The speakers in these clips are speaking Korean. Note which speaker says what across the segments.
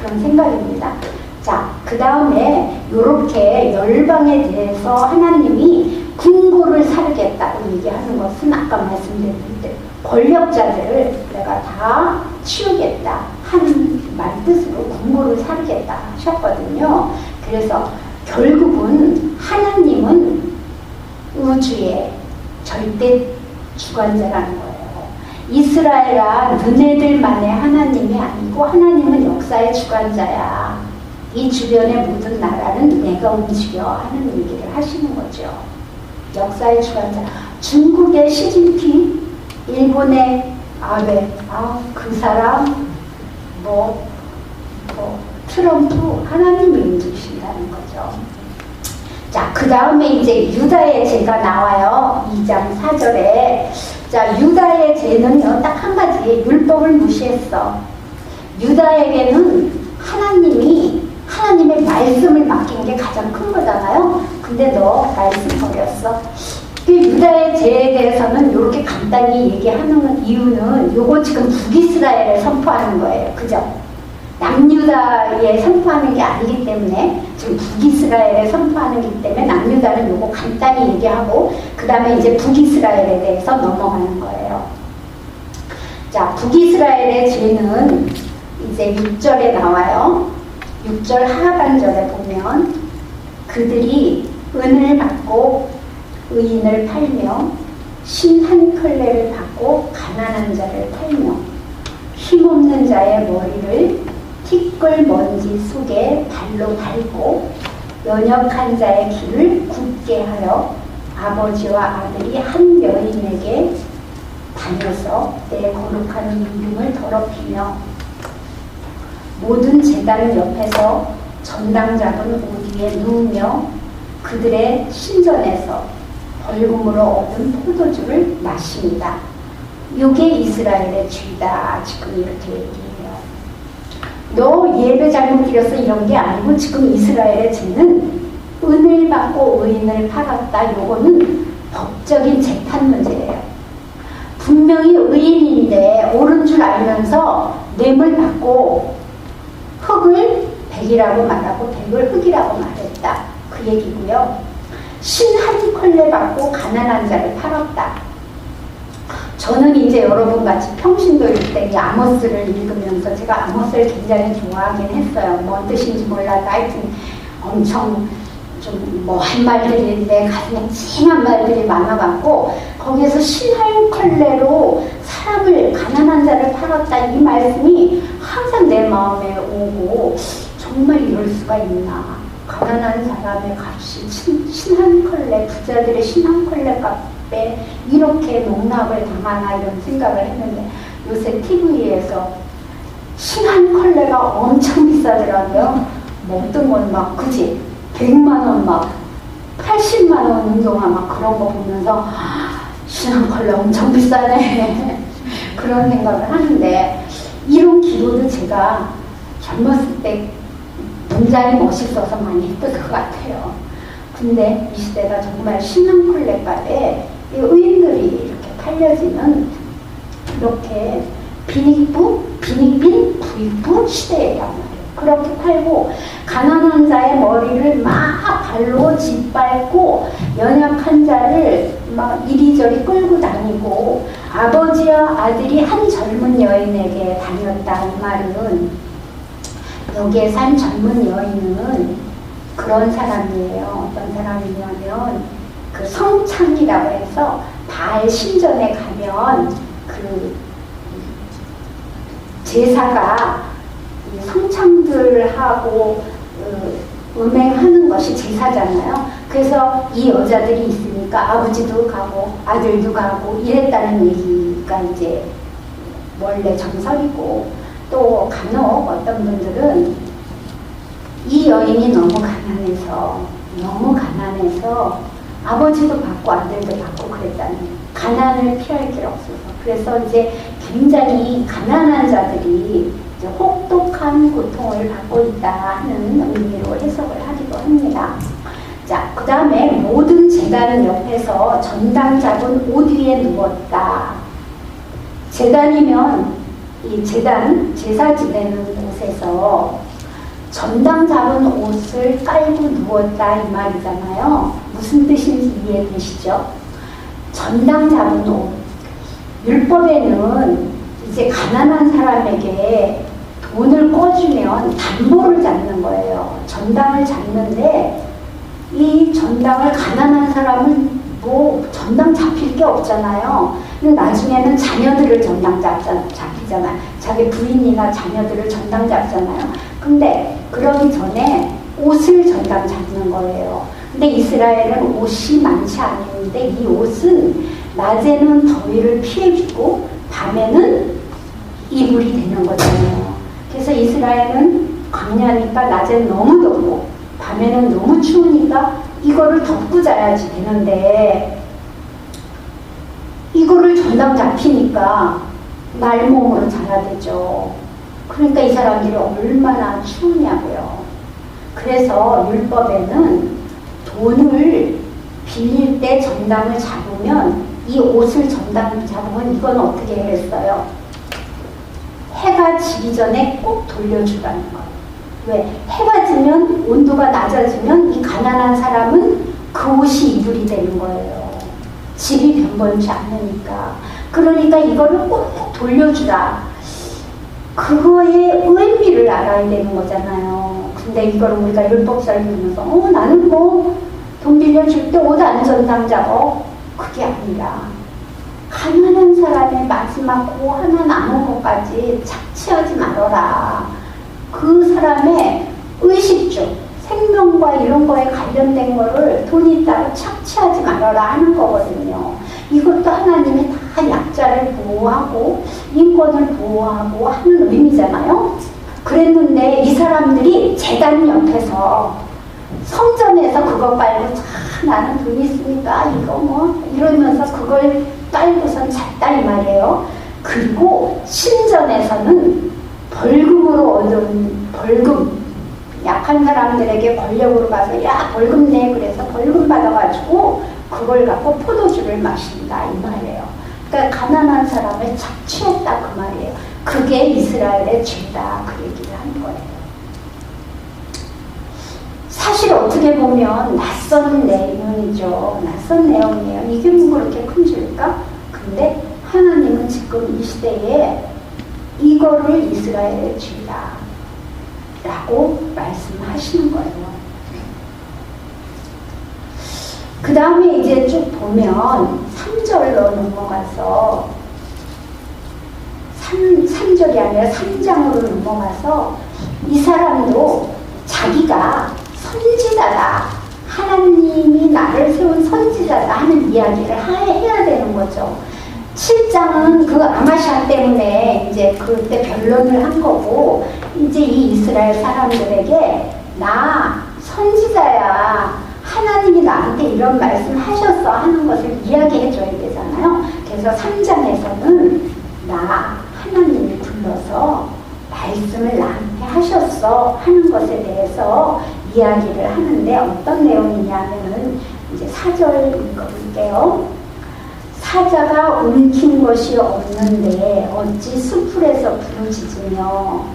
Speaker 1: 그런 생각입니다. 자, 그 다음에 이렇게 열방에 대해서 하나님이 궁고를 사르겠다고 얘기하는 것은 아까 말씀드린 때 권력자들을 내가 다 치우겠다 하는 말 뜻으로 궁고를 사르겠다 하셨거든요. 그래서 결국은 하나님은 우주의 절대 주관자라는 거예요. 이스라엘아 너네들만의 하나님이 아니고 하나님은 역사의 주관자야. 이 주변의 모든 나라는 내가 움직여 하는 얘기를 하시는 거죠. 역사의 주관자. 중국의 시진핑, 일본의 아베, 그 사람, 트럼프, 하나님이 움직이신다는 거죠. 자, 그 다음에 이제 유다의 죄가 나와요. 2장 4절에. 자, 유다의 죄는요, 딱 한 가지, 율법을 무시했어. 유다에게는 하나님의 말씀을 맡긴 게 가장 큰 거잖아요. 근데 너 말씀 버렸어. 그 유다의 죄에 대해서는 이렇게 간단히 얘기하는 이유는 요거 지금 북이스라엘에 선포하는 거예요. 그죠? 남유다에 선포하는 게 아니기 때문에 지금 북이스라엘에 선포하는 기 때문에 남유다는 요거 간단히 얘기하고 그 다음에 이제 북이스라엘에 대해서 넘어가는 거예요. 자, 북이스라엘의 죄는 이제 6절에 나와요. 6절 하반절에 보면 그들이 은을 받고 의인을 팔며 신 한 켤레를 받고 가난한 자를 팔며 힘없는 자의 머리를 티끌 먼지 속에 발로 밟고 연약한 자의 길을 굳게 하여 아버지와 아들이 한 여인에게 다녀서 내 거룩한 이름을 더럽히며 모든 제단 옆에서 전당 잡은 옷 위에 누우며 그들의 신전에서 벌금으로 얻은 포도주를 마십니다. 이게 이스라엘의 죄다. 지금 이렇게 얘기해요. 너 예배 잘못 드려서 이런 게 아니고 지금 이스라엘의 죄는 은을 받고 의인을 팔았다. 요거는 법적인 재판 문제예요. 분명히 의인인데 옳은 줄 알면서 뇌물 받고 흙을 백이라고 말하고 백을 흙이라고 말했다. 그 얘기고요. 신 한 켤레 받고 가난한 자를 팔았다. 저는 이제 여러분같이 평신도일 때 이 아모스를 읽으면서 제가 아모스를 굉장히 좋아하긴 했어요. 뭔 뜻인지 몰라도 하여튼 엄청 좀 한 말들이 내 가슴에 찡한 말들이 많아갖고 거기에서 신 한 켤레로 사람을 가난한 자를 팔았다 이 말씀이 항상 내 마음에 오고 정말 이럴 수가 있나. 가난한 사람의 값이 신 한 켤레, 부자들의 신 한 켤레 값에 이렇게 농락을 당하나 이런 생각을 했는데 요새 TV에서 신 한 켤레가 엄청 비싸더라고요. 뭐 어떤 건 막 그지 100만 원 막 80만 원 운동화 막 그런 거 보면서 신 한 켤레 엄청 비싸네 그런 생각을 하는데 이런 기도도 제가 젊었을 때 굉장히 멋있어서 많이 했던 것 같아요. 근데 이 시대가 정말 신 한 켤레 값에 의인들이 이렇게 팔려지는 이렇게 빈익빈 부익부 시대란 말이에요. 그렇게 팔고 가난한 자의 머리를 막 발로 짓밟고 연약한 자를 막 이리저리 끌고 다니고 아버지와 아들이 한 젊은 여인에게 다녔다. 이 말은 여기에 산 젊은 여인은 그런 사람이에요. 어떤 사람이냐면 그 성창이라고 해서 바알 신전에 가면 그 제사가 성창들하고 음행하는 것이 제사잖아요. 그래서 이 여자들이 있으니까 아버지도 가고 아들도 가고 이랬다는 얘기가 이제 원래 정설이고 또 간혹 어떤 분들은 이 여인이 너무 가난해서 아버지도 받고 아들도 받고 그랬다는 가난을 피할 길 없어서 그래서 이제 굉장히 가난한 자들이 이제 혹독한 고통을 받고 있다 하는 의미로 해석을 하기도 합니다. 자, 그 다음에 모든 제단은 옆에서 전당 잡은 옷 위에 누웠다. 제단이면 이 제단, 제사 지내는 곳에서 전당 잡은 옷을 깔고 누웠다 이 말이잖아요. 무슨 뜻인지 이해되시죠? 전당 잡은 옷. 율법에는 이제 가난한 사람에게 돈을 꿔주면 담보를 잡는 거예요. 전당을 잡는데 이 전당을 가난한 사람은 뭐 전당 잡힐 게 없잖아요. 근데 나중에는 자녀들을 전당 잡히잖아요. 자기 부인이나 자녀들을 전당 잡잖아요. 근데 그러기 전에 옷을 전당 잡는 거예요. 근데 이스라엘은 옷이 많지 않은데 이 옷은 낮에는 더위를 피해주고 밤에는 이불이 되는 거잖아요. 그래서 이스라엘은 광야니까 낮에는 너무 덥고 밤에는 너무 추우니까 이거를 덮고 자야지 되는데 이거를 전당 잡히니까 날몸으로 자야 되죠. 그러니까 이 사람들이 얼마나 추우냐고요. 그래서 율법에는 돈을 빌릴 때 전당을 잡으면 이 옷을 전당 잡으면 이건 어떻게 했어요? 해가 지기 전에 꼭 돌려주라는 거예요. 왜? 해가 지면 온도가 낮아지면 이 가난한 사람은 그 옷이 이불이 되는 거예요. 집이 변변치 않으니까. 그러니까 이거를 꼭 돌려주라. 그거의 의미를 알아야 되는 거잖아요. 근데 이걸 우리가 율법사를 보면서 나는 뭐 돈 빌려줄 때 옷 안 전당 잡어. 그게 아니라 가난한 사람의 마지막 고 하나 남은 것까지 착취하지 말아라. 그 사람의 의식주, 생명과 이런 거에 관련된 거를 돈 있다고 착취하지 말아라 하는 거거든요. 이것도 하나님이 다 약자를 보호하고 인권을 보호하고 하는 의미잖아요. 그랬는데 이 사람들이 제단 옆에서 성전에서 그거 빨고 나는 돈 있으니까 이거 뭐 이러면서 그걸 빨고선 잤다 이 말이에요. 그리고 신전에서는 벌금으로 얻은 벌금, 약한 사람들에게 권력으로 가서 야 벌금 내 그래서 벌금 받아가지고 그걸 갖고 포도주를 마신다 이 말이에요. 그러니까 가난한 사람을 착취했다 그 말이에요. 그게 이스라엘의 죄다 그 얘기를 하는 거예요. 사실 어떻게 보면 낯선 내용이죠. 낯선 내용이에요. 이게 뭐 그렇게 큰 죄일까? 근데 하나님은 지금 이 시대에 이거를 이스라엘의 죄다 라고 말씀하시는 거예요. 그 다음에 이제 쭉 보면 3절로 넘어가서 3절이 아니라 3장으로 넘어가서 이 사람도 자기가 선지자다. 하나님이 나를 세운 선지자다 하는 이야기를 해야 되는 거죠. 7장은 그 아마샤 때문에 이제 그때 변론을 한 거고, 이제 이 이스라엘 사람들에게 나 선지자야. 하나님이 나한테 이런 말씀 하셨어 하는 것을 이야기해 줘야 되잖아요. 그래서 3장에서는 나 하나님이 불러서 말씀을 나한테 하셨어 하는 것에 대해서 이야기를 하는데 어떤 내용이냐면은 이제 4절 읽어볼게요. 사자가 움킨 것이 없는데 어찌 수풀에서 부르짖으며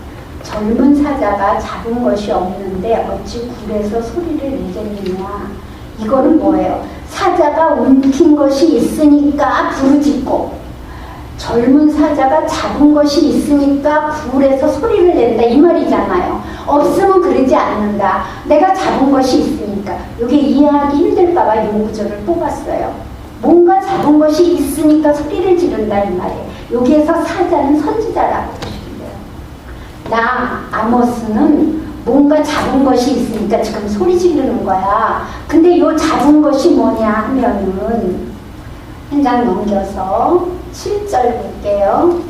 Speaker 1: 젊은 사자가 잡은 것이 없는데 어찌 굴에서 소리를 내겠느냐. 이거는 뭐예요? 사자가 움킨 것이 있으니까 부르짖고 젊은 사자가 잡은 것이 있으니까 굴에서 소리를 낸다 이 말이잖아요. 없으면 그러지 않는다. 내가 잡은 것이 있으니까. 이게 이해하기 힘들까봐 이 구절을 뽑았어요. 뭔가 잡은 것이 있으니까 소리를 지른다 이 말이에요. 여기에서 사자는 선지자라고 보시면 돼요. 나 아모스는 뭔가 잡은 것이 있으니까 지금 소리 지르는 거야. 근데 요 잡은 것이 뭐냐 하면은 한 장 넘겨서 7절 볼게요.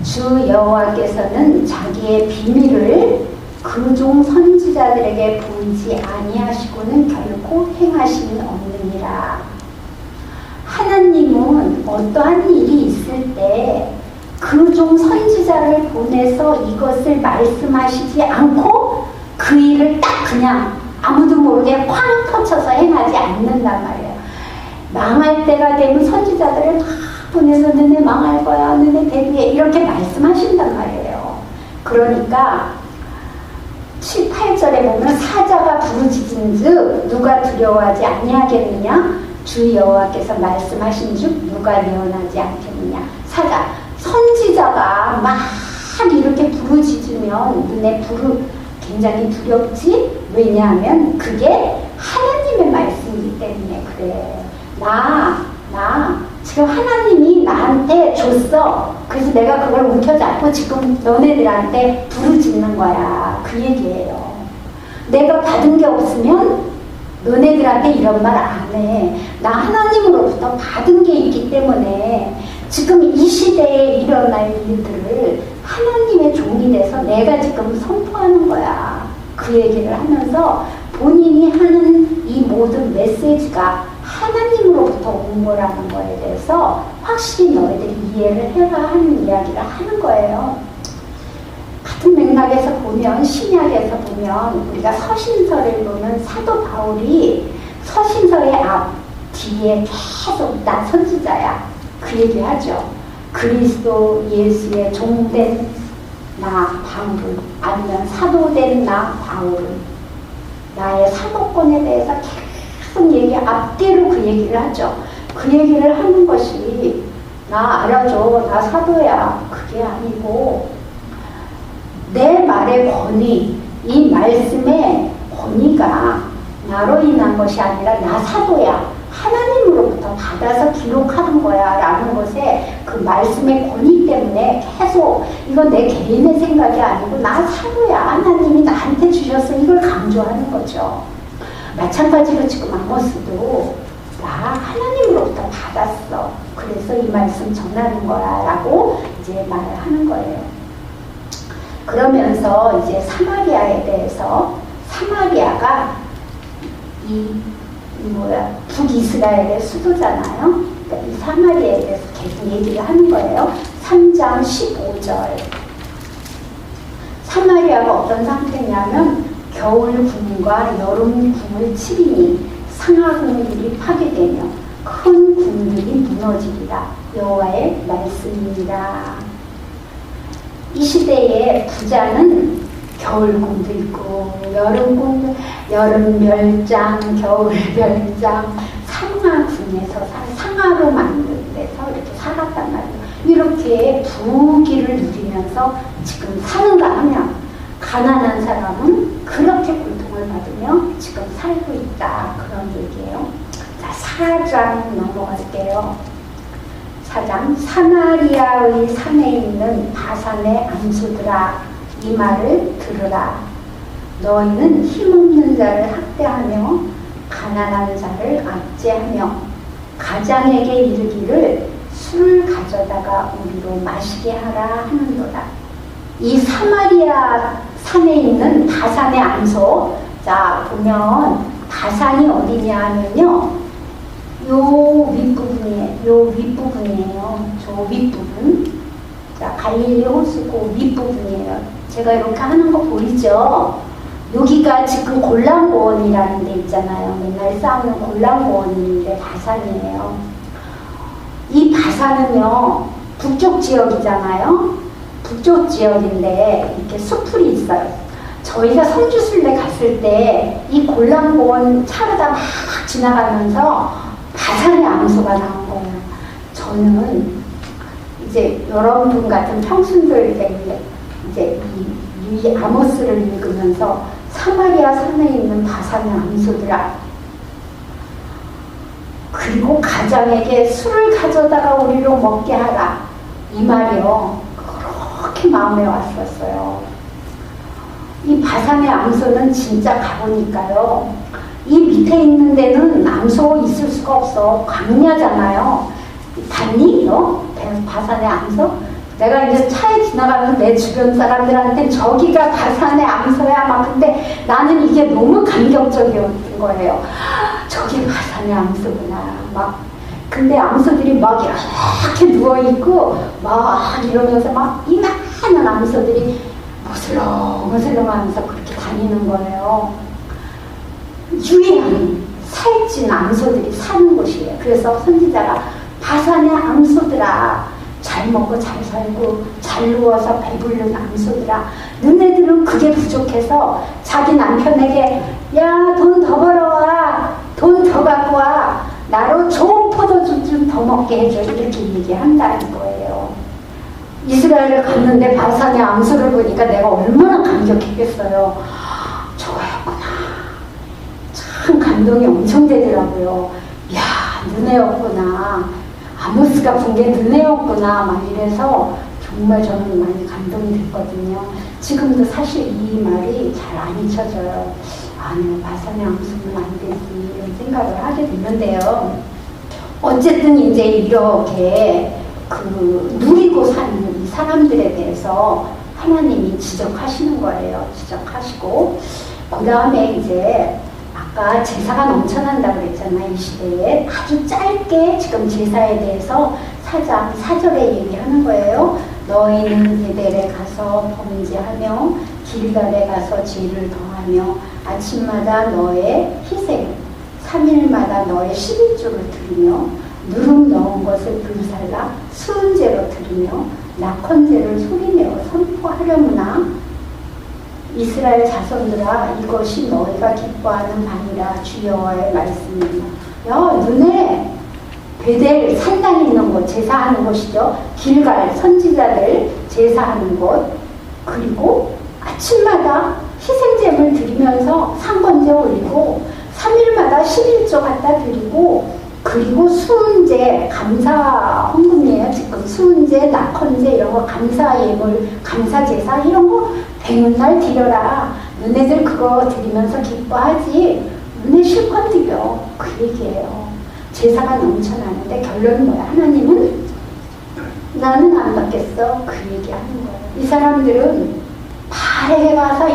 Speaker 1: 주 여호와께서는 자기의 비밀을 그 종 선지자들에게 보이지 아니하시고는 결코 행하심이 없느니라. 하나님은 어떠한 일이 있을 때 그 종 선지자를 보내서 이것을 말씀하시지 않고 그 일을 딱 그냥 아무도 모르게 쾅 터쳐서 행하지 않는단 말이에요. 망할 때가 되면 선지자들을 다 보내서 너네 망할 거야, 너네 대비해 이렇게 말씀하신단 말이에요. 그러니까 7, 8절에 보면 사자가 부르짖은즉 누가 두려워하지 아니하겠느냐? 주 여호와께서 말씀하신즉 누가 예언하지 않겠느냐? 사자, 선지자가 막 이렇게 부르짖으면 눈에 굉장히 두렵지? 왜냐하면 그게 하나님의 말씀이기 때문에 그래. 지금 하나님이 나한테 줬어. 그래서 내가 그걸 움켜잡고 지금 너네들한테 부르짖는 거야. 그 얘기예요. 내가 받은 게 없으면 너네들한테 이런 말 안 해. 나 하나님으로부터 받은 게 있기 때문에 지금 이 시대에 일어날 일들을 하나님의 종이 돼서 내가 지금 선포하는 거야. 그 얘기를 하면서 본인이 하는 이 모든 메시지가 하나님으로부터 온 거라는 거에 대해서 확실히 너희들이 이해를 해라 하는 이야기를 하는 거예요. 같은 맥락에서 보면, 신약에서 보면, 우리가 서신서를 보면 사도 바울이 서신서의 앞, 뒤에 계속 나 선지자야. 그 얘기 하죠. 그리스도 예수의 종된 나 바울은, 아니면 사도된 나 바울은, 나의 사도권에 대해서 계속 앞뒤로 그 얘기를 하죠. 그 얘기를 하는 것이 나 알아줘, 나 사도야. 그게 아니고 내 말의 권위, 이 말씀의 권위가 나로 인한 것이 아니라 나 사도야. 하나님으로부터 받아서 기록하는 거야 라는 것에 그 말씀의 권위 때문에 계속 이건 내 개인의 생각이 아니고 나 사도야. 하나님이 나한테 주셔서 이걸 강조하는 거죠. 마찬가지로 지금 아모스도 나 하나님으로부터 받았어. 그래서 이 말씀 전하는 거야 라고 이제 말을 하는 거예요. 그러면서 이제 사마리아에 대해서, 사마리아가 북이스라엘의 수도잖아요. 그러니까 이 사마리아에 대해서 계속 얘기를 하는 거예요. 3장 15절. 사마리아가 어떤 상태냐면 겨울 궁과 여름 궁을 치리니 상하 궁들이 파괴되며 큰 궁들이 무너지리라. 여호와의 말씀입니다. 이 시대의 부자는 겨울궁도 있고 여름궁도, 여름 별장, 겨울 별장, 상하궁에서 상하로 만든 데서 이렇게 살았단 말이에요. 이렇게 부귀를 누리면서 지금 사는가 하면 가난한 사람은 그렇게 고통을 받으며 지금 살고 있다. 그런 얘기예요. 자, 4장 넘어갈게요. 4장. 사마리아의 산에 있는 바산의 암소들아, 이 말을 들으라. 너희는 힘없는 자를 학대하며 가난한 자를 압제하며 가장에게 이르기를 술을 가져다가 우리로 마시게 하라 하는도다. 이 사마리아 산에 있는 바산의 암소. 자, 보면 바산이 어디냐 하면요, 요 윗부분이에요. 저 윗부분. 자, 갈릴리 호수고 윗부분이에요. 제가 이렇게 하는 거 보이죠? 여기가 지금 골란고원이라는 데 있잖아요. 맨날 싸우는 골란고원인데 바산이에요. 이 바산은요, 북쪽 지역이잖아요. 북쪽 지역인데 이렇게 숲풀이 있어요. 저희가 성주순례 갔을 때 이 골란고원 차로다 막 지나가면서 바산의 암소가 나온 거예요. 저는 이제 여러분 같은 평순들에게 이제 이 아모스를 읽으면서 사마리아 산에 있는 바산의 암소들아, 그리고 가장에게 술을 가져다가 우리로 먹게 하라, 이 말이요, 그렇게 마음에 왔었어요. 이 바산의 암소는 진짜 가보니까요, 이 밑에 있는 데는 암소 있을 수가 없어. 광야잖아요. 봤니? 너? 바산의 암소? 내가 이제 차에 지나가면서 내 주변 사람들한테 저기가 바산의 암소야 막. 근데 나는 이게 너무 감격적이었던 거예요. 저기 바산의 암소구나 막. 근데 암소들이 막 이렇게 누워있고 막 이러면서 막 이만한 암소들이 무슬렁무슬렁 하면서 그렇게 다니는 거예요. 유해한 살찐 암소들이 사는 곳이에요. 그래서 선지자가 바산의 암소들아, 잘 먹고 잘 살고 잘 누워서 배부른 암소들아, 너네들은 그게 부족해서 자기 남편에게 야, 돈 더 벌어와, 돈 더 갖고 와, 나로 좋은 포도주 좀 더 먹게 해줘, 이렇게 얘기한다는 거예요. 이스라엘을 갔는데 바산의 암소를 보니까 내가 얼마나 감격했겠어요. 저거였구나. 참 감동이 엄청 되더라고요. 야, 너네였구나. 아모스가 본 게 너네였구나. 막 이래서 정말 저는 많이 감동이 됐거든요. 지금도 사실 이 말이 잘 안 잊혀져요. 아, 내가 바산의 암소는 안 되지, 이런 생각을 하게 되는데요. 어쨌든 이제 이렇게 누리고 사는 이 사람들에 대해서 하나님이 지적하시는 거예요. 지적하시고, 그 다음에 이제 아까 제사가 넘쳐난다고 그랬잖아요. 이 시대에 아주 짧게 지금 제사에 대해서 4장 4절에 얘기하는 거예요. 너희는 베델에 가서 범죄하며 길갈에 가서 죄를 더하며 아침마다 너의 희생 3일마다 너의 11조를 드리며 누룩 넣은 것을 불살라 수은제로 드리며 낙헌제를 소리내어 선포하려무나 이스라엘 자손들아, 이것이 너희가 기뻐하는 바니라. 주 여호와의 말씀이니라. 야, 너네 베델 산당에 있는 곳, 제사하는 곳이죠. 길갈 선지자들 제사하는 곳, 그리고 아침마다 희생제물 드리면서 상번제 올리고 3일마다 11조 갖다 드리고, 그리고 수은제, 감사 헌금이에요. 지금 수은제, 낙헌제 이런 거, 감사 예물, 감사 제사 이런 거 백날 드려라. 너네들 그거 드리면서 기뻐하지. 너네 실컷 드려. 그 얘기예요. 제사가 넘쳐나는데 결론은 뭐야? 하나님은 나는 안 받겠어. 그 얘기하는 거예요. 이 사람들은 발에 가서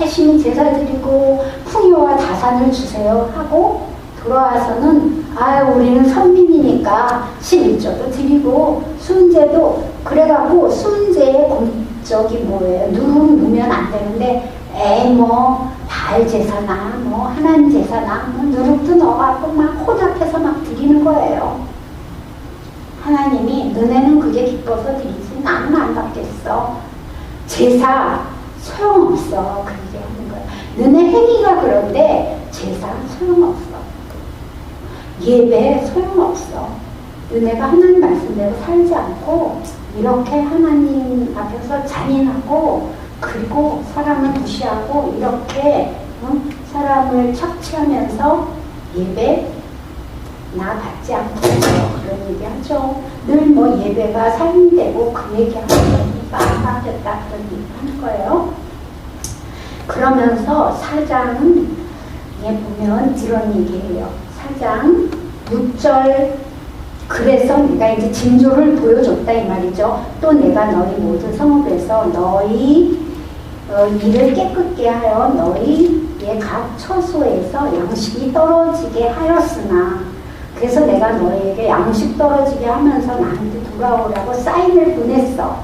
Speaker 1: 열심히 제사 드리고 풍요와 다산을 주세요 하고 돌아와서는 우리는 선민이니까 11조도 드리고 수은제도 그래갖고 수은제의 공적이 뭐예요? 누룩 넣으면 안 되는데 발 제사나 하나님 제사나 누룩도 넣어갖고 막 혼합해서 막 드리는 거예요. 하나님이 너네는 그게 기뻐서 드리지 나는 안 받겠어. 제사 소용없어. 그 얘기하는 거예요. 너네 행위가 그런데 제사 소용없어. 예배 소용없어. 너네가 하나님 말씀대로 살지 않고 이렇게 하나님 앞에서 잔인하고 그리고 사람을 무시하고 이렇게 사람을 착취하면서 예배 나 받지 않고 그런 얘기 하죠. 늘 예배가 삶이 되고 그 얘기하는 거니까 안 받겠다 그런 얘기 하는 거예요. 그러면서 4장에 보면 이런 얘기예요. 4장 6절 그래서 내가 이제 징조를 보여줬다 이 말이죠. 또 내가 너희 모든 성읍에서 너희 일을 깨끗게 하여 너희의 각 처소에서 양식이 떨어지게 하였으나 그래서 내가 너희에게 양식 떨어지게 하면서 나한테 돌아오라고 사인을 보냈어.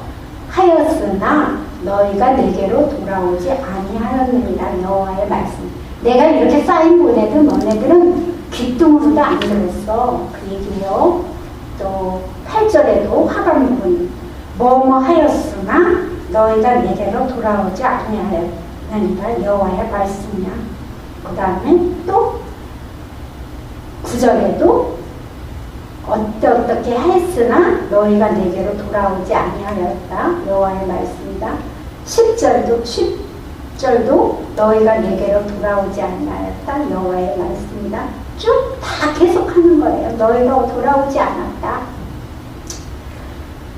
Speaker 1: 하였으나 너희가 내게로 돌아오지 아니하였느니라. 여호와의 말씀. 내가 이렇게 사인 보내도 너네들은 귀뚱으로도 안 들었어. 그 얘기예요. 또 8절에도 화감 부분 뭐뭐 하였으나 너희가 내게로 돌아오지 아니하였느니라. 여호와의 말씀이야. 그 다음에 또 9절에도 어떻게 했으나 너희가 내게로 돌아오지 아니하였다. 여호와의 말씀이다. 10절도 너희가 내게로 돌아오지 아니하였다. 여호와의 말씀이다. 쭉 다 계속하는 거예요. 너희가 돌아오지 않았다.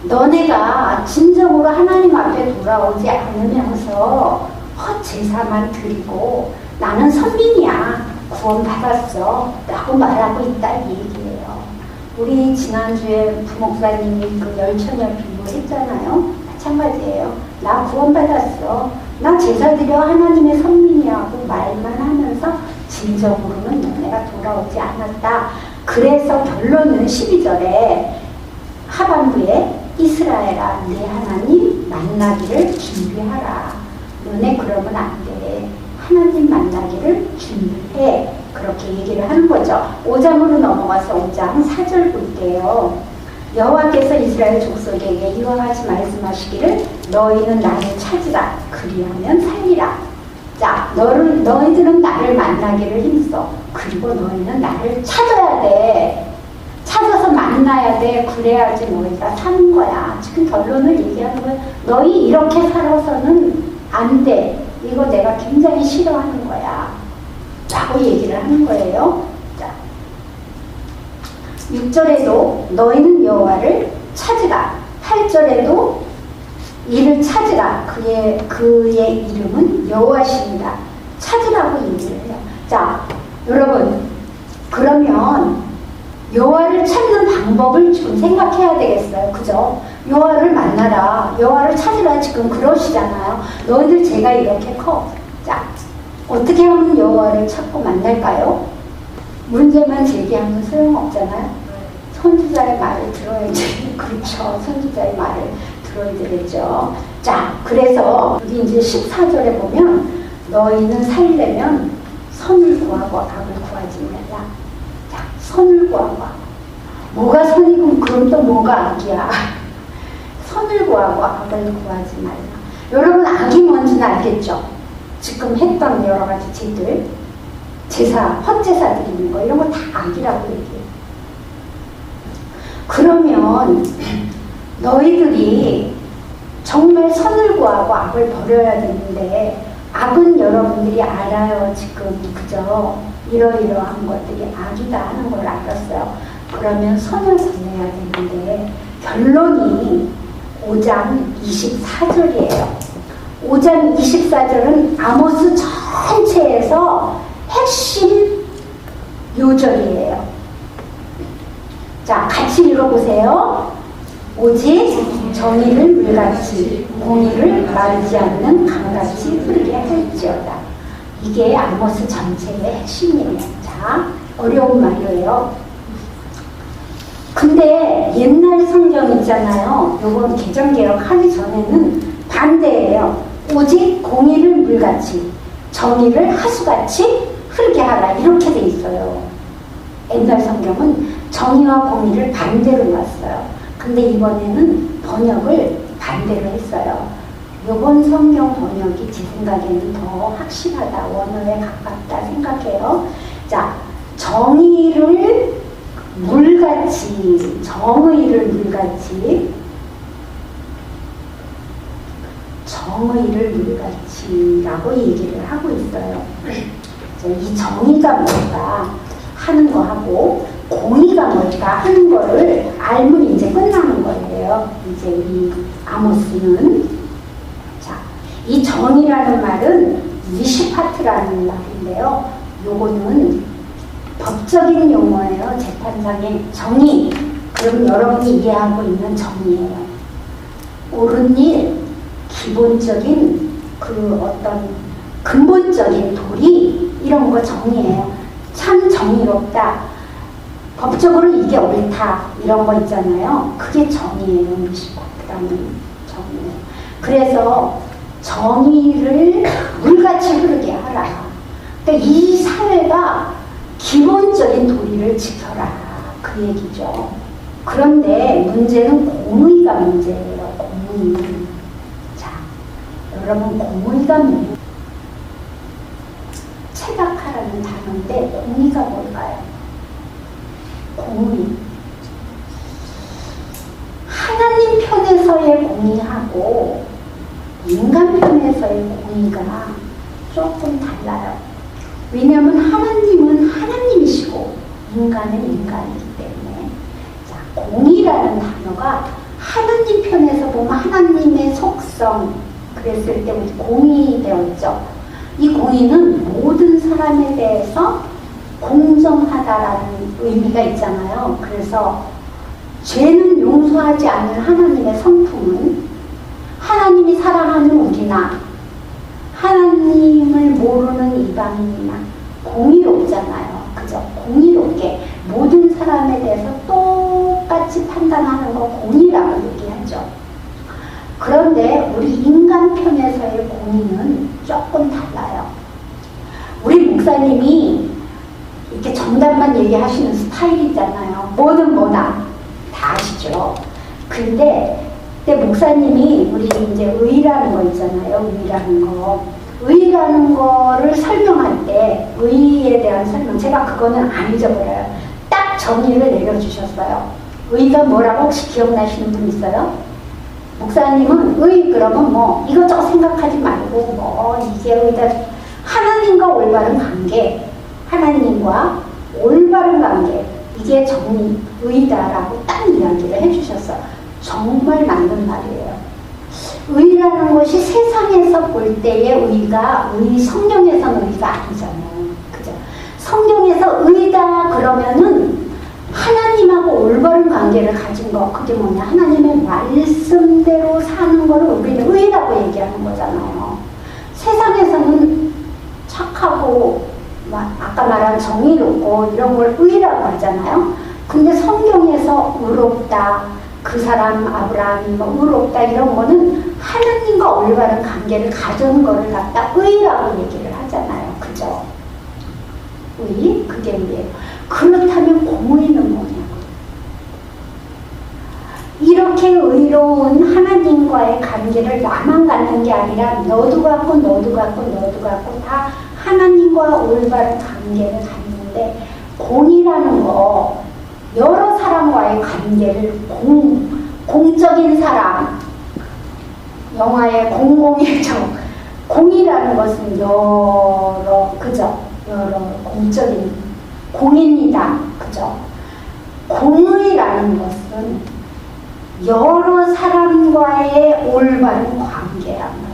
Speaker 1: 너네가 진정으로 하나님 앞에 돌아오지 않으면서 헛제사만 드리고 나는 선민이야. 구원받았어. 라고 말하고 있다 이 얘기예요. 우리 지난주에 부목사님이 그 열처녀 비유했잖아요. 마찬가지예요. 나 구원받았어. 나 제사 드려 하나님의 선민이라고 말만 하면서 진정으로는 너네가 돌아오지 않았다. 그래서 결론은 12절에 하반부에 이스라엘아 네 하나님 만나기를 준비하라. 너네 그러면 안 돼. 하나님 만나기를 준비해. 그렇게 얘기를 하는 거죠. 5장으로 넘어가서 5장 4절 볼게요. 여호와께서 이스라엘 족속에게 이와 같이 말씀하시기를 너희는 나를 찾으라 그리하면 살리라. 자, 너희들은 나를 만나기를 힘써. 그리고 너희는 나를 찾아야 돼. 찾아서 만나야 돼. 그래야지 너희가 사는 거야. 지금 결론을 얘기하는 거야. 너희 이렇게 살아서는 안 돼. 이거 내가 굉장히 싫어하는 거야. 라고 얘기를 하는 거예요. 자, 6절에도 너희는 여호와를 찾으라. 8절에도 이를 찾으라. 그의 이름은 여호와십니다. 찾으라고 얘기를 해요. 자, 여러분, 그러면 여호와를 찾는 방법을 좀 생각해야 되겠어요. 그죠? 여호와를 만나라. 여호와를 찾으라. 지금 그러시잖아요. 너희들 제가 이렇게 커. 자, 어떻게 하면 여호와를 찾고 만날까요? 문제만 제기하면 소용없잖아요. 선지자의 말을 들어야지. 그렇죠. 선지자의 말을 들어야 되겠죠. 자, 그래서 여기 이제 14절에 보면 너희는 살려면 선을 구하고 악을 구하지 말라. 자, 선을 구하고 뭐가 선이고 그럼 또 뭐가 악이야. 선을 구하고 악을 구하지 말라. 여러분, 악이 뭔지는 알겠죠? 지금 했던 여러 가지 죄들, 제사, 헛제사 드리는 거 이런 거 다 악이라고 얘기해요. 그러면 너희들이 정말 선을 구하고 악을 버려야 되는데 악은 여러분들이 알아요. 지금 그죠? 이러이러한 것들이 악이다 하는 걸 알았어요. 그러면 선을 구해야 되는데 결론이 5장 24절이에요. 5장 24절은 아모스 전체에서 핵심 요절이에요. 자, 같이 읽어보세요. 오직 정의를 물같이 공의를 마르지 않는 강같이 흐르게 할지어다. 이게 아모스 전체의 핵심이에요. 자, 어려운 말이에요. 근데 옛날 성경 있잖아요. 요건 개정개혁 하기 전에는 반대예요. 오직 공의를 물같이 정의를 하수같이 흐르게 하라. 이렇게 돼 있어요. 옛날 성경은 정의와 공의를 반대로 놨어요. 근데 이번에는 번역을 반대로 했어요. 요번 성경 번역이 제 생각에는 더 확실하다, 원어에 가깝다 생각해요. 자, 정의를 물같이, 정의를 물같이, 정의를 물같이라고 얘기를 하고 있어요. 이 정의가 뭘까 하는 거하고 공의가 뭘까 하는 거를 알면 이제 끝나는 거예요. 이제 우리 아모스는. 자, 이 정의라는 말은 미시파트라는 말인데요. 요거는 법적인 용어예요. 재판상의 정의. 그럼 여러분이 이해하고 있는 정의예요. 옳은 일, 기본적인 그 어떤 근본적인 도리 이런 거 정의예요. 참 정의롭다. 법적으로 이게 옳다. 이런 거 있잖아요. 그게 정의예요. 미시파트라는 정의예요. 그래서 정의를 물같이 흐르게 하라. 그러니까 이 사회가 기본적인 도리를 지켜라. 그 얘기죠. 그런데 문제는 공의가 문제예요. 공의. 자, 여러분, 공의가 뭐예요? 체각하라는 단어인데 공의가 뭘까요? 공의. 하나님 편에서의 공의하고 인간 편에서의 공의가 조금 달라요. 왜냐하면 하나님은 하나님이시고 인간은 인간이기 때문에. 자, 공의라는 단어가 하나님 편에서 보면 하나님의 속성, 그랬을 때 우리 공의 배웠죠. 이 공의는 모든 사람에 대해서 공정하다라는 의미가 있잖아요. 그래서 죄는 용서하지 않는 하나님의 성품은 하나님이 사랑하는 우리나 하나님을 모르는 이방인이나 공의롭잖아요. 그죠? 공의롭게 모든 사람에 대해서 똑같이 판단하는 거 공의라고 얘기하죠. 그런데 우리 인간 편에서의 공의는 조금 달라요. 우리 목사님이 이렇게 정답만 얘기하시는 스타일이잖아요. 뭐는 뭐다. 다 다 아시죠? 근데 목사님이 우리 이제 의라는 거 있잖아요. 의라는 거. 의라는 거를 설명할 때 의에 대한 설명, 제가 그거는 안 잊어버려요. 딱 정의를 내려주셨어요. 의가 뭐라고 혹시 기억나시는 분 있어요? 목사님은 의 그러면 뭐 이것저것 생각하지 말고 뭐 이게 의다, 하나님과 올바른 관계, 하나님과 올바른 관계, 이게 정의, 의다라고 딱 이야기를 해주셨어요. 정말 맞는 말이에요. 의라는 것이 세상에서 볼 때의 의가 성경에서는 의가 아니잖아요. 그죠? 성경에서 의다 그러면은 하나님하고 올바른 관계를 가진 거, 그게 뭐냐? 하나님의 말씀대로 사는 거를 우리는 의라고 얘기하는 거잖아요. 세상에서는 착하고 아까 말한 정의롭고 이런 걸 의라고 하잖아요. 근데 성경에서 의롭다, 그 사람 아브라함이 뭐 의롭다 이런 거는 하나님과 올바른 관계를 가진 거를 갖다 의라고 얘기를 하잖아요. 그죠? 의? 그게 의예요. 그렇다면 공의는 뭐냐고. 이렇게 의로운 하나님과의 관계를 나만 갖는 게 아니라 너도 갖고 너도 갖고 너도 갖고 다 하나님과 올바른 관계를 갖는데, 공이라는 거 여러 사람과의 관계를 공적인 사람, 영화의 공공의 정, 공이라는 것은 여러, 그죠? 여러 공적인 공입니다. 그죠? 공의라는 것은 여러 사람과의 올바른 관계란 말이에요.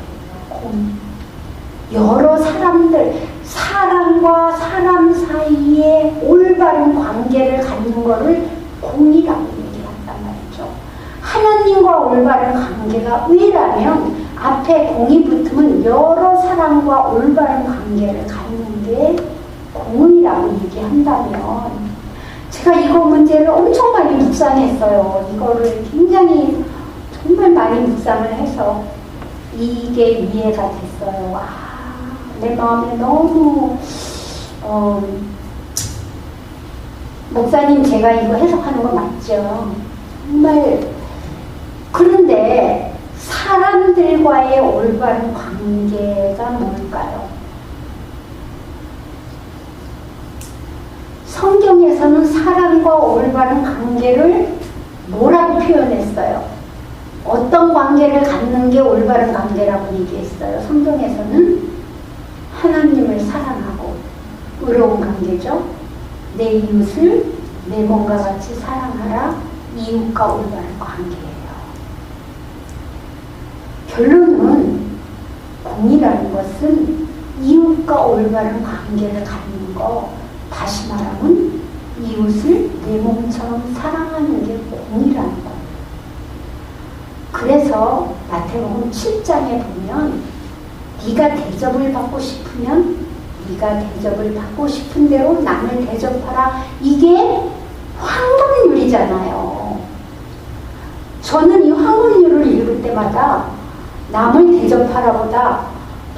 Speaker 1: 여러 사람들, 사람과 사람 사이에 올바른 관계를 갖는 것을 공이라고 얘기한단 말이죠. 하나님과 올바른 관계가 의라면 앞에 공이 붙으면 여러 사람과 올바른 관계를 갖는 게 공의라고 얘기한다면, 제가 이거 문제를 엄청 많이 묵상했어요. 이거를 굉장히 정말 많이 묵상을 해서 이게 이해가 됐어요. 내 마음에 너무 목사님 제가 이거 해석하는 거 맞죠? 정말. 그런데 사람들과의 올바른 관계가 뭘까요? 성경에서는 사람과 올바른 관계를 뭐라고 표현했어요? 어떤 관계를 갖는 게 올바른 관계라고 얘기했어요? 성경에서는 하나님을 사랑하고 의로운 관계죠. 내 이웃을 내 몸과 같이 사랑하라. 이웃과 올바른 관계예요. 결론은 공이라는 것은 이웃과 올바른 관계를 갖는 거, 다시 말하면 이웃을 내 몸처럼 사랑하는 게 공이라는 거예요. 그래서 마태복음 7장에 보면 네가 대접을 받고 싶으면 네가 대접을 받고 싶은 대로 남을 대접하라. 이게 황금률이잖아요. 저는 이 황금률을 읽을 때마다 남을 대접하라보다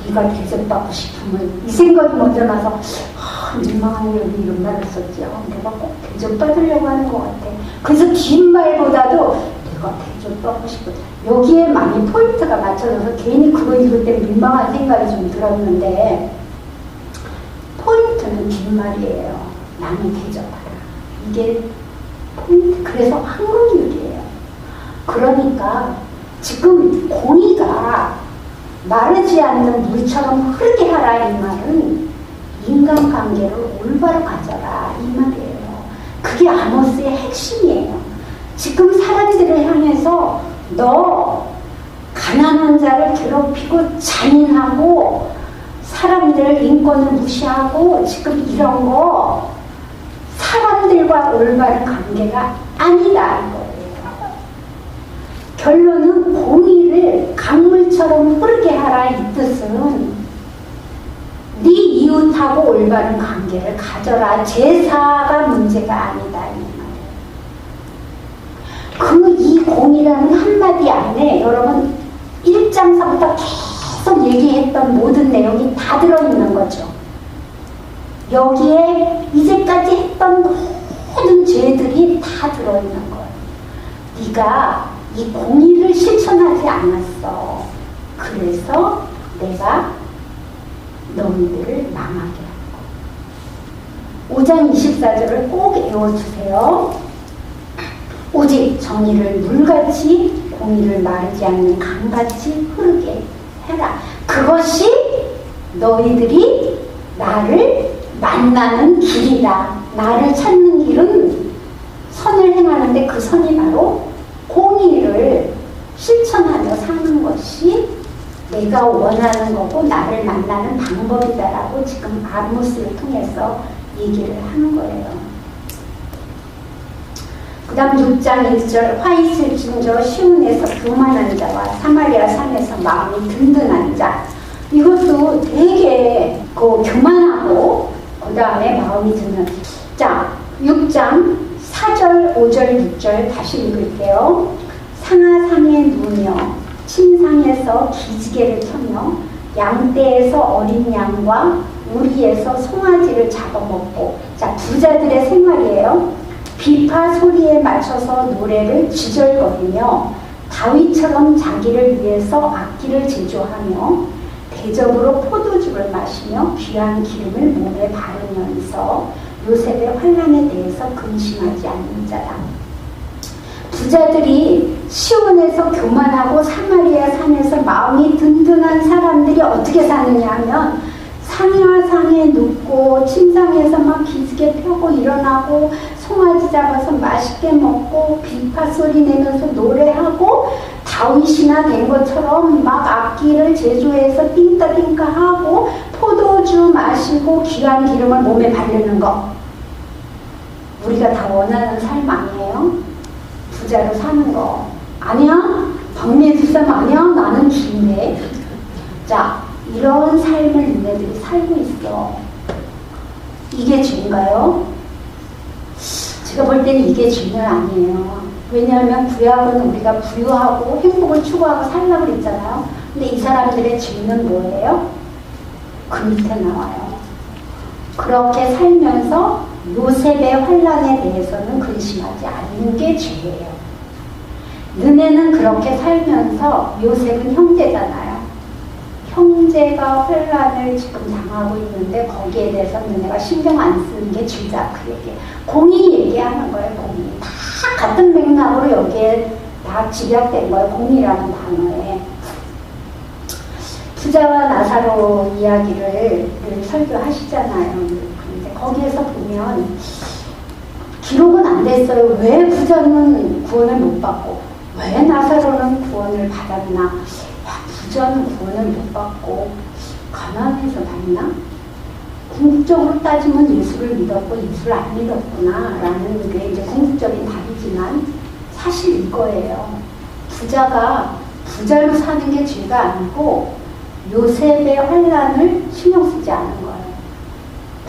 Speaker 1: 네가 대접받고 싶으면, 이 생각이 먼저 나서 민망한 여기 이런 말을 썼지. 내가 꼭 대접받으려고 하는 것 같아. 그래서 뒷말보다도 내가 대접받고 싶어. 여기에 많이 포인트가 맞춰져서 괜히 그거 읽을 때 민망한 생각이 좀 들었는데, 포인트는 뒷말이에요. 남을 대접하라. 이게 포인트. 그래서 황금률이에요. 그러니까 지금 공의가 마르지 않는 물처럼 흐르게 하라 이 말은 인간관계를 올바로 가져라 이 말이에요. 그게 아모스의 핵심이에요. 지금 사람들을 향해서 너 가난한 자를 괴롭히고 잔인하고 사람들 인권을 무시하고 지금 이런 거 사람들과 올바른 관계가 아니다 이거예요. 결론은 공의를 강물처럼 흐르게 하라 이 뜻은 네 이웃하고 올바른 관계를 가져라. 제사가 문제가 아니다 이 말이에요. 이 공이라는 한마디 안에 여러분 1장서부터 계속 얘기했던 모든 내용이 다 들어있는 거죠. 여기에 이제까지 했던 모든 죄들이 다 들어있는 거예요. 네가 이 공의를 실천하지 않았어. 그래서 내가 너희들을 망하게 하고. 5장 24절을 꼭 외워주세요. 오직 정의를 물같이 공의를 마르지 않는 강같이 흐르게 해라. 그것이 너희들이 나를 만나는 길이다. 나를 찾는 길은 선을 행하는데 그 선이 바로 공의를 실천하며 사는 것이 내가 원하는 거고 나를 만나는 방법이다라고 지금 아모스를 통해서 얘기를 하는 거예요. 그 다음 6장 1절 화 있을진 저 시온에서 교만한 자와 사마리아 산에서 마음이 든든한 자. 이것도 되게 교만하고 그 다음에 마음이 드는. 자, 6장 4절 5절 6절 다시 읽을게요. 상하상에 누우며 침상에서 기지개를 켜며 양떼에서 어린 양과 우리에서 송아지를 잡아먹고. 자, 부자들의 생활이에요. 비파 소리에 맞춰서 노래를 지절거리며 다윗처럼 자기를 위해서 악기를 제조하며 대접으로 포도주를 마시며 귀한 기름을 몸에 바르면서 요셉의 환난에 대해서 근심하지 않는 자다. 부자들이 시온에서 교만하고 사마리아 산에서 마음이 든든한 사람들이 어떻게 사느냐 하면 상하상에 눕고 침상에서 막 기지개 펴고 일어나고 송아지 잡아서 맛있게 먹고 비파 소리 내면서 노래하고 다윗이나 된 것처럼 막 악기를 제조해서 띵까띵까 하고 포도주 마시고 귀한 기름을 몸에 바르는 거. 우리가 다 원하는 삶 아니에요? 부자로 사는 거 아니야? 박매주삼 아니야? 나는 주인데. 자, 이런 삶을 너네들이 살고 있어. 이게 죄인가요? 제가 볼 때는 이게 죄는 아니에요. 왜냐하면 구약은 우리가 부유하고 행복을 추구하고 살라고 그랬잖아요. 근데 이 사람들의 죄는 뭐예요? 그 밑에 나와요. 그렇게 살면서 요셉의 환난에 대해서는 근심하지 않는 게 죄예요. 너네는 그렇게 살면서 요셉은 형제잖아요. 형제가 환난을 지금 당하고 있는데 거기에 대해서 너네가 신경 안 쓰는 게 죄다. 그 얘기. 공의 얘기하는 거예요. 공의. 다 같은 맥락으로 여기에 다 집약된 거예요. 공의라는 단어에. 부자와 나사로 이야기를 설교하시잖아요. 그런데 거기에서 보면 기록은 안 됐어요. 왜 부자는 구원을 못 받고 왜 나사로는 구원을 받았나. 부자는 구원을 못 받고 가난해서 받나? 궁극적으로 따지면 예수를 믿었고 예수를 안 믿었구나 라는 게 이제 궁극적인 답이지만 사실 이거예요. 부자가 부자로 사는 게 죄가 아니고 요셉의 환난을 신경 쓰지 않은 거예요.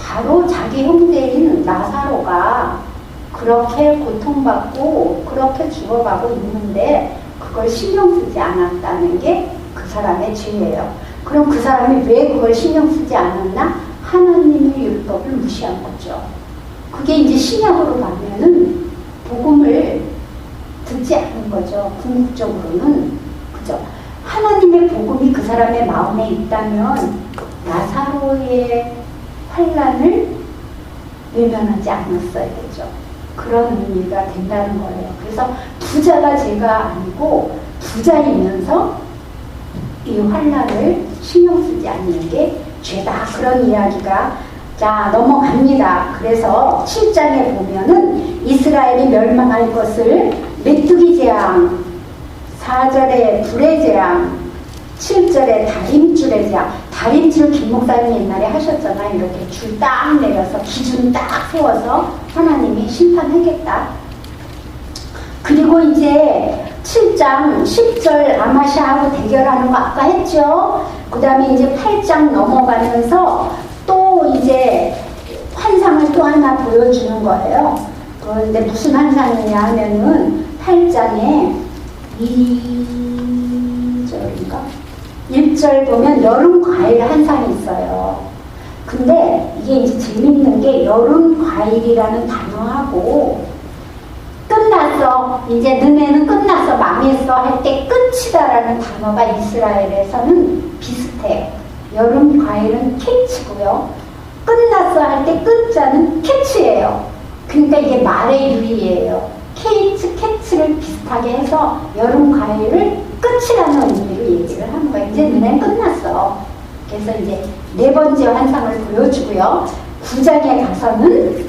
Speaker 1: 바로 자기 형제인 나사로가 그렇게 고통받고 그렇게 죽어가고 있는데 그걸 신경 쓰지 않았다는 게 그 사람의 죄예요. 그럼 그 사람이 왜 그걸 신경 쓰지 않았나? 하나님의 율법을 무시한 거죠. 그게 이제 신약으로 가면은 복음을 듣지 않는 거죠. 궁극적으로는. 그죠? 하나님의 복음이 그 사람의 마음에 있다면 나사로의 환난을 외면하지 않았어야 되죠. 그런 의미가 된다는 거예요. 그래서 부자가 죄가 아니고 부자이면서 이 환난을 신경 쓰지 않는 게 죄다. 그런 이야기가. 자, 넘어갑니다. 그래서 7장에 보면은 이스라엘이 멸망할 것을 메뚜기 재앙, 4절에 불의 재앙, 7절에 다림줄의 재앙. 다림줄 김 목사님 옛날에 하셨잖아요. 이렇게 줄 딱 내려서 기준 딱 세워서 하나님이 심판하겠다. 그리고 이제 7장 10절 아마샤하고 대결하는 거 아까 했죠. 그 다음에 이제 8장 넘어가면서 또 이제 환상을 또 하나 보여주는 거예요. 그런데 무슨 환상이냐 하면은 8장에 2절인가? 1절 보면 여름 과일 환상이 있어요. 근데 이게 이제 재밌는 게 여름 과일이라는 단어하고 끝났어. 이제 너네는 끝났어, 망했어 할 때 끝이다라는 단어가 이스라엘에서는 비슷해요. 여름 과일은 캐치고요. 끝났어 할 때 끝자는 캐치예요. 그러니까 이게 말의 유의예요. 캐치를 비슷하게 해서 여름 과일을 끝이라는 의미로 얘기를 하는 거예요. 이제 너네는 끝났어. 그래서 이제 네 번째 환상을 보여주고요. 9장에 가서는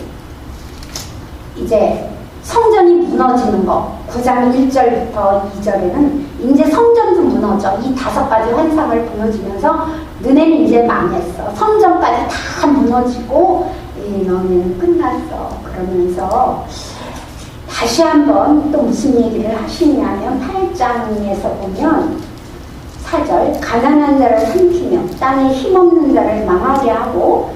Speaker 1: 이제 성전이 무너지는 거. 9장 1절부터 2절에는 이제 성전도 무너져. 이 5가지 환상을 보여주면서 너네는 이제 망했어. 성전까지 다 무너지고 너네는 끝났어. 그러면서 다시 한번 또 무슨 얘기를 하시냐면 8장에서 보면 4절 가난한 자를 삼키며 땅에 힘없는 자를 망하게 하고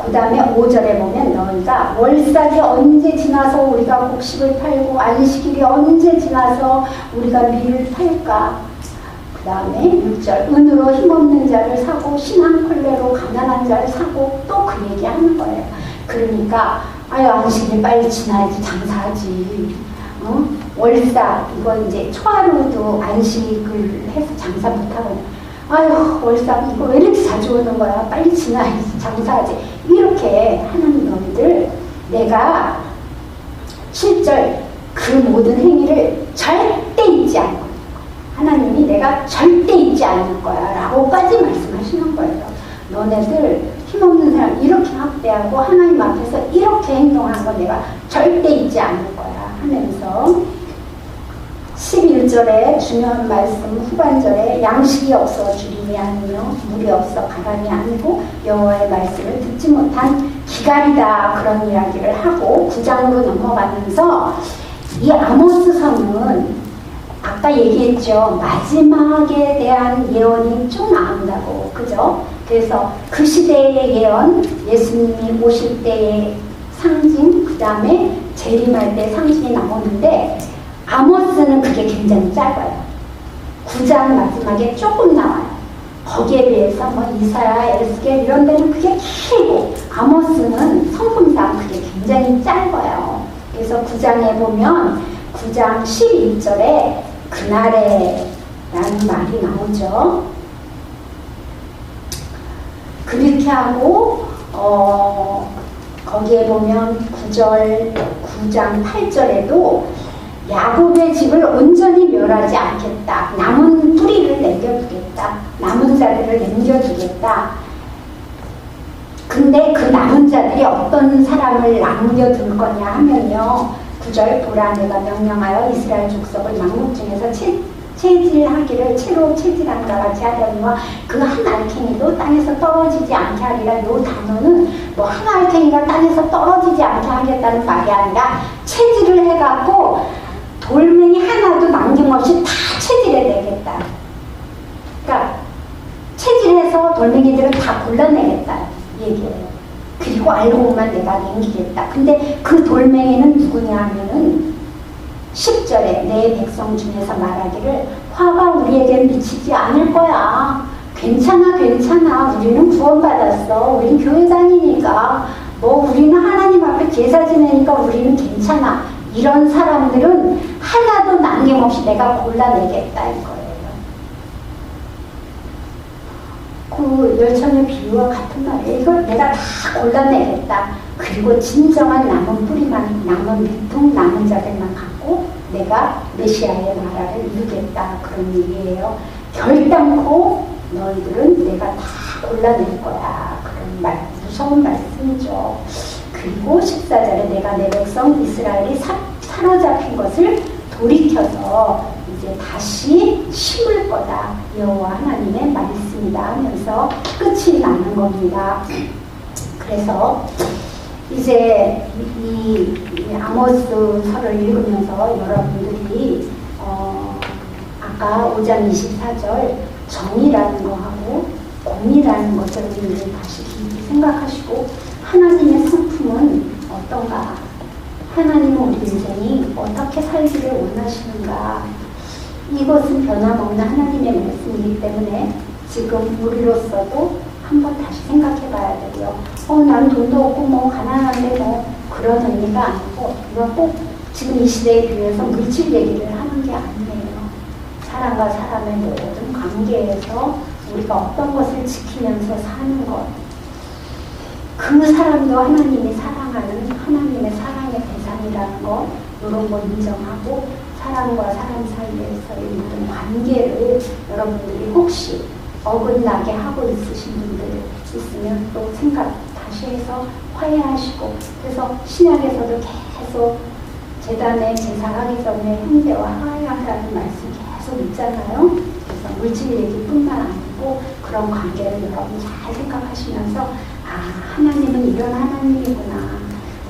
Speaker 1: 그 다음에 5절에 보면 너희가 월삭이 언제 지나서 우리가 곡식을 팔고 안식일이 언제 지나서 우리가 밀을 팔까. 그 다음에 6절 은으로 힘없는 자를 사고 신한컬레로 가난한 자를 사고 또 그 얘기하는 거예요. 그러니까 아유 안식일 빨리 지나야지 장사하지. 월삭 이거 이제 초하루도 안식을 해서 장사 못하거든. 아유 월삭 이거 왜 이렇게 자주 오는 거야. 빨리 지나야지 장사하지. 이렇게 하는 놈들 내가 7절 그 모든 행위를 절대 잊지 않고 하나님이 내가 절대 잊지 않을 거야 라고까지 말씀하시는 거예요. 너네들 힘없는 사람 이렇게 학대하고 하나님 앞에서 이렇게 행동하는 거 내가 절대 잊지 않을 거야 하면서 11절에 중요한 말씀 후반절에 양식이 없어 주림이 아니며 물이 없어 가람이 아니고 여호와의 말씀을 듣지 못한 기갈이다 그런 이야기를 하고 9장으로 넘어가면서 이 아모스서는 아까 얘기했죠. 마지막에 대한 예언이 쭉 나온다고. 그죠? 그래서 그 시대의 예언, 예수님이 오실 때의 상징, 그 다음에 재림할 때 상징이 나오는데 아모스는 그게 굉장히 짧아요. 9장 마지막에 조금 나와요. 거기에 비해서 뭐 이사야, 에스겔 이런 데는 그게 길고 아모스는 성품상 그게 굉장히 짧아요. 그래서 9장에 보면 9장 11절에 그날에 라는 말이 나오죠. 그렇게 하고 거기에 보면 9장 8절에도 야곱의 집을 온전히 멸하지 않겠다. 남은 뿌리를 남겨두겠다. 남은 자들을 남겨두겠다. 근데 그 남은 자들이 어떤 사람을 남겨둘 거냐 하면요. 9절 보라 내가 명령하여 이스라엘 족속을 망국 중에서 채질하기를 채로 채질한가 같이 하려니와 그 한 알갱이도 땅에서 떨어지지 않게 하리라. 이 단어는 뭐 한 알갱이가 땅에서 떨어지지 않게 하겠다는 말이 아니라 채질을 해갖고 돌멩이 하나도 남김없이 다 채질해내겠다. 그러니까 채질해서 돌멩이들을 다 골라내겠다 얘기예요. 그리고 알곡만 내가 남기겠다. 근데 그 돌멩이는 누구냐 하면은 10절에 내 백성 중에서 말하기를 화가 우리에겐 미치지 않을 거야. 괜찮아 우리는 구원받았어. 우린 교회 다니니까 뭐 우리는 하나님 앞에 제사 지내니까 우리는 괜찮아. 이런 사람들은 하나도 남김없이 내가 골라내겠다 이거예요. 그 열천의 비유와 같은 말이에요. 이걸 내가 다 골라내겠다. 그리고 진정한 남은 뿌리만, 남은 밑둥, 남은 자들만 갖고 내가 메시아의 나라를 이루겠다. 그런 얘기예요. 결단코 너희들은 내가 다 골라낼 거야. 그런 무서운 말씀이죠. 그리고 14절에 내가 내 백성 이스라엘이 사로잡힌 것을 돌이켜서 이제 다시 심을 거다. 여호와 하나님의 말씀이다 하면서 끝이 나는 겁니다. 그래서 이제 이 아모스서를 읽으면서 여러분들이 아까 5장 24절 정의라는 거하고 공의라는 것들을 다시 깊이 생각하시고 하나님의 성품은 어떤가? 하나님은 우리 인생이 어떻게 살기를 원하시는가? 이것은 변함없는 하나님의 말씀이기 때문에 지금 우리로서도 한번 다시 생각해 봐야 되고요. 난 돈도 없고 뭐 가난한데 뭐 그런 의미가 아니고 이건 꼭 지금 이 시대에 비해서 물질 얘기를 하는 게 아니에요. 사람과 사람의 모든 관계에서 우리가 어떤 것을 지키면서 사는 것, 그 사람도 하나님이 사랑하는 하나님의 사랑의 대상이라는 것, 이런 걸 인정하고 사람과 사람 사이에서의 모든 관계를 여러분들이 혹시 어긋나게 하고 있으신 분들 있으면 또 생각 다시 해서 화해하시고, 그래서 신약에서도 계속 제단에 제사하기 전에 형제와 화해하라는 말씀 계속 있잖아요. 그래서 물질 얘기뿐만 아니고 그런 관계를 여러분 잘 생각하시면서 아, 하나님은 이런 하나님이구나,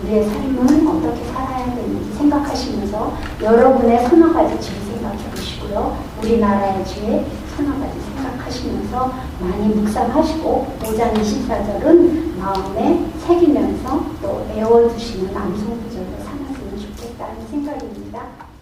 Speaker 1: 우리의 삶은 어떻게 살아야 되는지 생각하시면서 여러분의 서너 가지 죄 생각해 보시고요. 우리나라의 죄 서너 가지 생각하시면서 많이 묵상하시고 5장 24절은 마음에 새기면서 또 외워두시는 암송 구절로 삼았으면 좋겠다는 생각입니다.